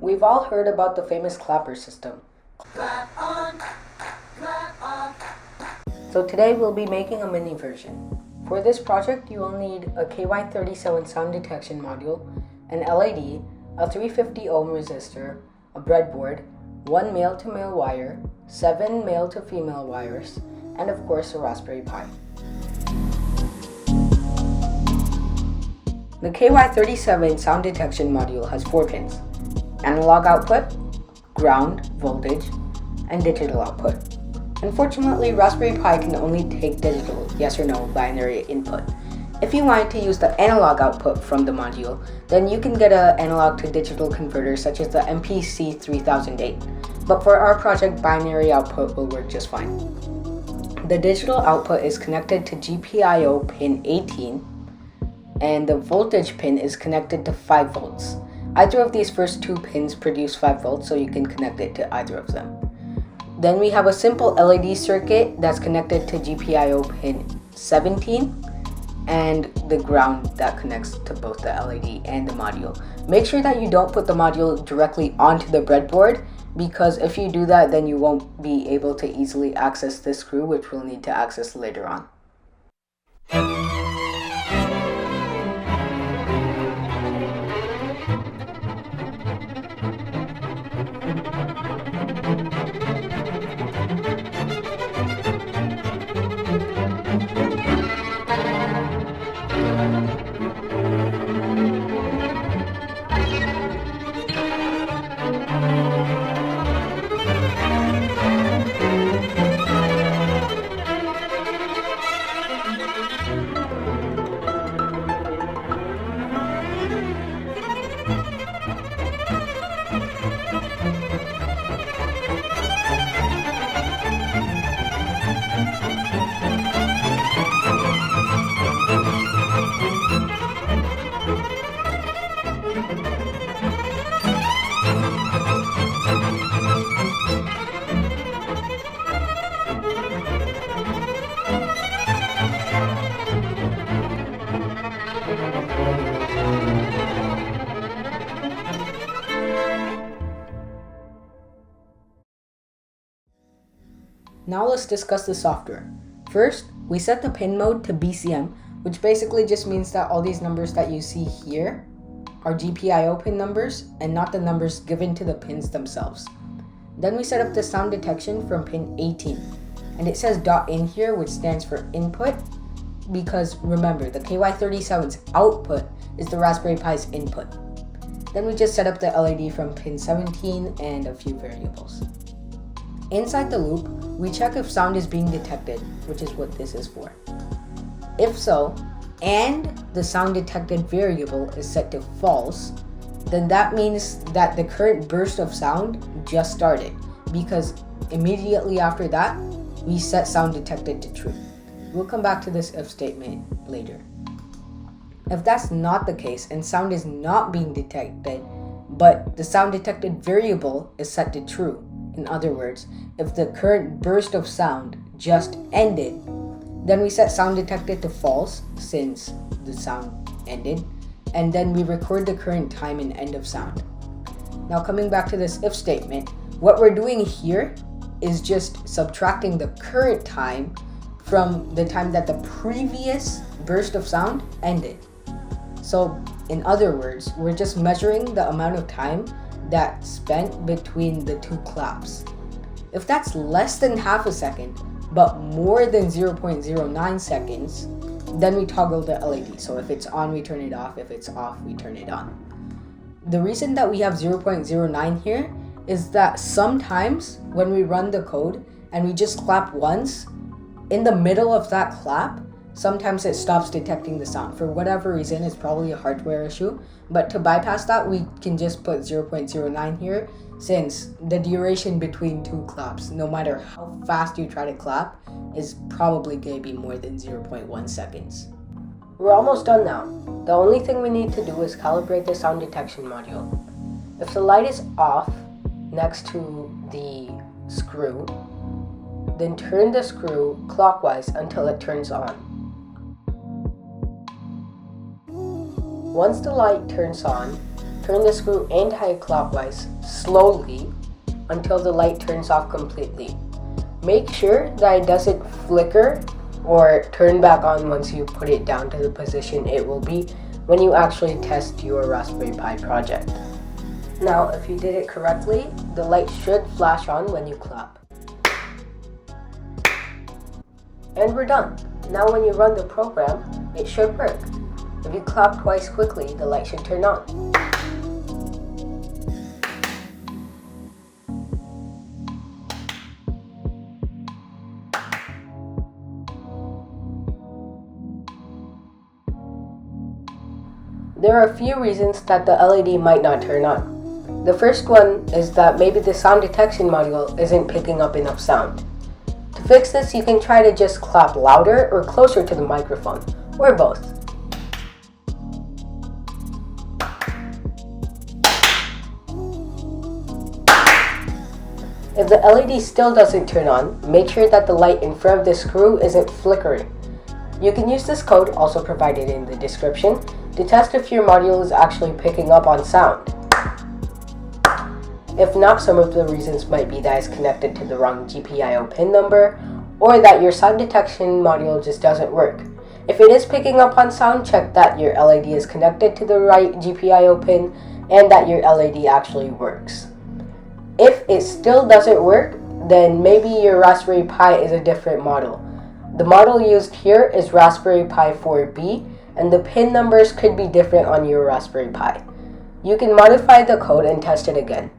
We've all heard about the famous clapper system. Clap on, clap off. So today we'll be making a mini version. For this project, you will need a KY37 sound detection module, an LED, a 350 ohm resistor, a breadboard, 1 male-to-male wire, 7 male-to-female wires, and of course a Raspberry Pi. The KY37 sound detection module has 4 pins: analog output, ground, voltage, and digital output. Unfortunately, Raspberry Pi can only take digital yes or no binary input. If you wanted to use the analog output from the module, then you can get an analog to digital converter such as the MPC 3008. But for our project, binary output will work just fine. The digital output is connected to GPIO pin 18, and the voltage pin is connected to 5 volts. Either of these first 2 pins produce 5 volts, so you can connect it to either of them. Then we have a simple LED circuit that's connected to GPIO pin 17 and the ground that connects to both the LED and the module. Make sure that you don't put the module directly onto the breadboard, because if you do that, then you won't be able to easily access this screw, which we'll need to access later on. Now let's discuss the software. First, we set the pin mode to BCM, which basically just means that all these numbers that you see here are GPIO pin numbers and not the numbers given to the pins themselves. Then we set up the sound detection from pin 18, and it says .in here, which stands for input, because remember, the KY37's output is the Raspberry Pi's input. Then we just set up the LED from pin 17 and a few variables. Inside the loop, we check if sound is being detected, which is what this is for. If so, and the sound detected variable is set to false, then that means that the current burst of sound just started, because immediately after that, we set sound detected to true. We'll come back to this if statement later. If that's not the case and sound is not being detected, but the sound detected variable is set to true, in other words, if the current burst of sound just ended, then we set sound detected to false since the sound ended, and then we record the current time and end of sound. Now coming back to this if statement, what we're doing here is just subtracting the current time from the time that the previous burst of sound ended. So in other words, we're just measuring the amount of time that spent between the 2 claps. If that's less than half a second, but more than 0.09 seconds, then we toggle the LED. So if it's on, we turn it off. If it's off, we turn it on. The reason that we have 0.09 here is that sometimes when we run the code and we just clap once, in the middle of that clap, sometimes it stops detecting the sound. For whatever reason, it's probably a hardware issue. But to bypass that, we can just put 0.09 here, since the duration between 2 claps, no matter how fast you try to clap, is probably going to be more than 0.1 seconds. We're almost done now. The only thing we need to do is calibrate the sound detection module. If the light is off next to the screw, then turn the screw clockwise until it turns on. Once the light turns on, turn the screw anti-clockwise slowly until the light turns off completely. Make sure that it doesn't flicker or turn back on once you put it down to the position it will be when you actually test your Raspberry Pi project. Now, if you did it correctly, the light should flash on when you clap. And we're done. Now when you run the program, it should work. If you clap twice quickly, the light should turn on. There are a few reasons that the LED might not turn on. The first one is that maybe the sound detection module isn't picking up enough sound. To fix this, you can try to just clap louder or closer to the microphone, or both. If the LED still doesn't turn on, make sure that the light in front of the screw isn't flickering. You can use this code, also provided in the description, to test if your module is actually picking up on sound. If not, some of the reasons might be that it's connected to the wrong GPIO pin number, or that your sound detection module just doesn't work. If it is picking up on sound, check that your LED is connected to the right GPIO pin and that your LED actually works. If it still doesn't work, then maybe your Raspberry Pi is a different model. The model used here is Raspberry Pi 4B, and the pin numbers could be different on your Raspberry Pi. You can modify the code and test it again.